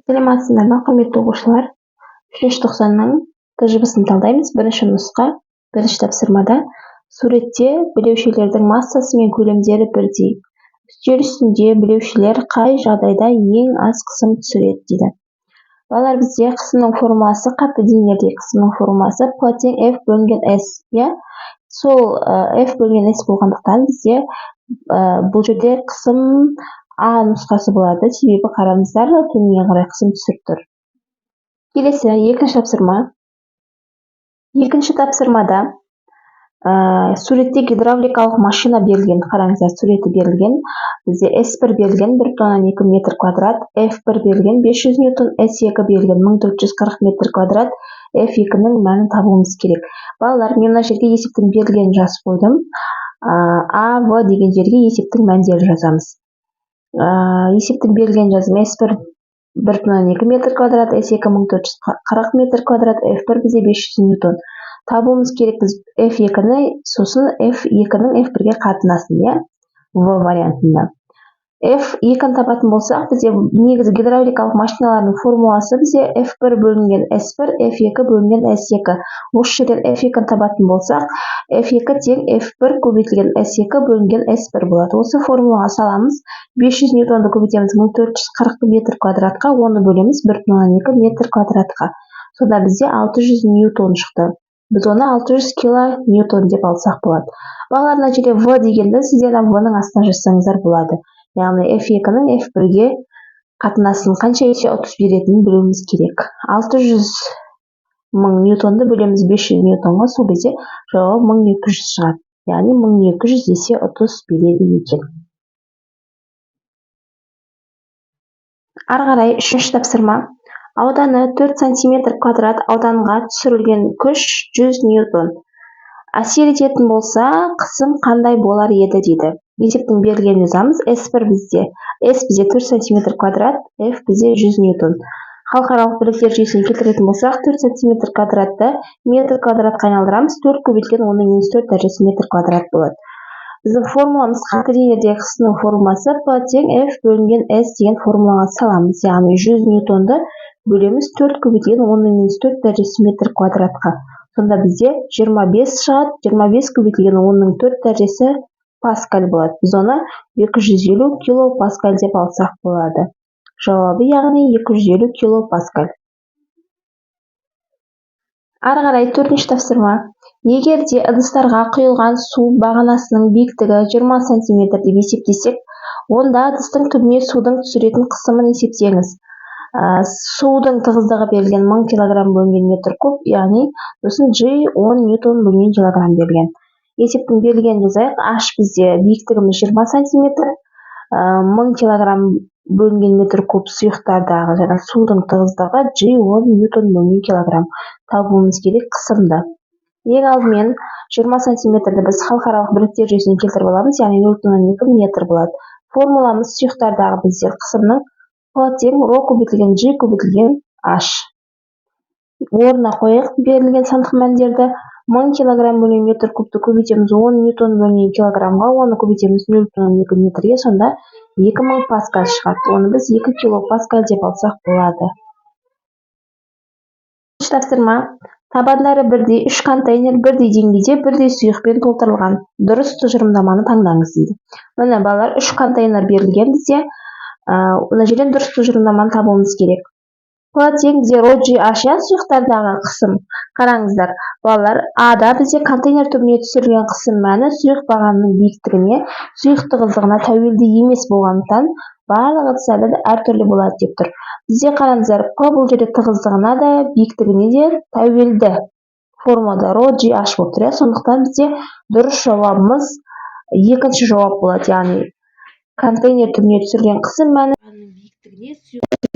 Саламатсыздар ма, құрметті оқушылар? 3-ші тоқсанның тәжірибесін талдаймыз. Бірінші нұсқа, бірінші тапсырмада суретте білеушілердің массасы мен көлемдері бірдей. Үстел үстінде білеушілер қай жағдайда ең аз қысым түсіреді дейді. Балалар, бізде қысымның формуласы қатты денелердегі қысымның формуласы P тең F бөлінген S. Сол F бөлінген S болғандықтан бізде бұл жерде қысым А нұсқасы болады. Себебі қараңыздар, төменге қарай қысым түсіп тұр. Келесі екінші тапсырма. Екінші тапсырмада суретте гидравликалық машина берілген. Қараңыздар, суреті берілген. Бізде S1 берілген 1,2 метр квадрат, F1 берілген 500 ньютон, S2 берілген 1440 метр квадрат, F2-ның мәнін табуымыз керек. Балалар, мен мына жерге есептің берілгенін жазып қойдым. А, В деген жерге есептің мәндерін жазамыз. Есептің берілгенін жаздым. S1 1,2 метр квадрат, S2 1440 метр квадрат, F1 бізде 500 ньютон. Табуымыз керек біз F2-ні, сосын F2-ның F1-ге қатынасын, В вариантында. F2-ні табатын болсақ, бізде негізі гидравликалық машиналардың формуласы бізде F1 бөлінген S1, F2 бөлінген S2. Осы жерден F2-ні табатын болсақ, F2 тең F1 көбейтілген S2 бөлінген S1 болады. Осы формулаға саламыз. 500 ньютонды көбейтеміз 1440 метр квадратқа, оны бөлеміз 1,2 метр квадратқа. Сонда бізде 600 ньютон шықты. Біз оны 600 кило ньютон деп алсақ болады. Балалар, мына жерде В дегенді сіздер В-ның астына жазсаңыздар болады. Яғни F2-ның F1-ге қатынасын қанша есе ұтыс беретінін білуіміз керек. 600 мың ньютонды бөлеміз 500 ньютонға, сол кезде жауап 1200 шығады. Яғни 1200 есе ұтыс береді екен. Ары қарай үшінші тапсырма. Ауданы 4 см квадрат ауданға түсірілген күш 100 ньютон. Әсер ететін болса, қысым қандай болар еді дейді. Есептің берілгенін жазамыз. S1 бізде 4 см квадрат, F бізде 100 ньютон. Халықаралық бірліктер жүйесіне келтіретін болсақ, 4 см квадратты метр квадратқа айналдырамыз. 4 көбейтілген 10⁻⁴ дәрежесі метр квадрат болады. Біздің формуламыз қатты денелердегі қысымның формуласы P тең F бөлінген S деген формулаға саламыз. Яғни 100 ньютонды бөлеміз 4 көбейтілген 10⁻⁴ дәрежесі метр квадратқа. Сонда бізде 25 шығады. 25 көбейтілген 10⁻⁴ дәрежесі паскаль болады. Біз оны 250 кило паскаль деп алсақ болады. Жауабы яғни 250 кило паскаль. Ары қарай төртінші тапсырма. Егер де ыдыстарға құйылған су бағанасының биіктігі 20 см деп есептесек, онда ыдыстың түбіне судың түсіретін қысымын есептеңіз. Судың тығыздығы берілген 1000 кг бөлінген метр куб, яғни сосын G 10 ньютон бөлінген килограмм берілген. Есептің берілгенін жазайық. H бізде биіктігіміз 20 см, 1000 кг бөлінген метр куб сұйықтардағы және судың тығыздығы G 10 ньютон бөлінген килограмм. Табуымыз керек қысымды. Ең алдымен 20 см-ді біз халықаралық бірліктер жүйесіне келтіріп аламыз, яғни 0,2 метр болады. Формуламыз сұйықтардағы бізде қысымның P тең ρ көбейтілген G көбейтілген H. Орнына қойық берілген сандық мәндерді. 1000 кг бөлінген метр кубты көбейтеміз 10 ньютон бөлінген килограммға, оны көбейтеміз 0,2 метрге, сонда 2000 паскаль шығады. Оны біз 2 кило паскаль деп алсақ болады. Тапсырма. Табандары бірдей 3 контейнер бірдей деңгейде бірдей сұйықпен толтырылған. Дұрыс тұжырымдаманы таңдаңыз дейді. Міне балалар, 3 контейнер берілген бізде. Мына жерден дұрыс тұжырымдаманы табуымыз керек. P тең ρGH сұйықтардағы қысым. Қараңыздар, балалар, Ада бізде контейнер түбіне түсірілген қысым мәні сұйық бағанының биіктігіне, сұйық тығыздығына тәуелді емес болғандықтан барлық ыдыстарда әртүрлі болады деп тұр. Бізде қараңыздар, P бұл жерде тығыздығына да, биіктігіне де тәуелді. Формулада ρGH болып тұр. Сондықтан бізде дұрыс жауабымыз екінші жауап болады. Яғни контейнер түбіне түсірілген қысым мәні биіктігіне, сұйық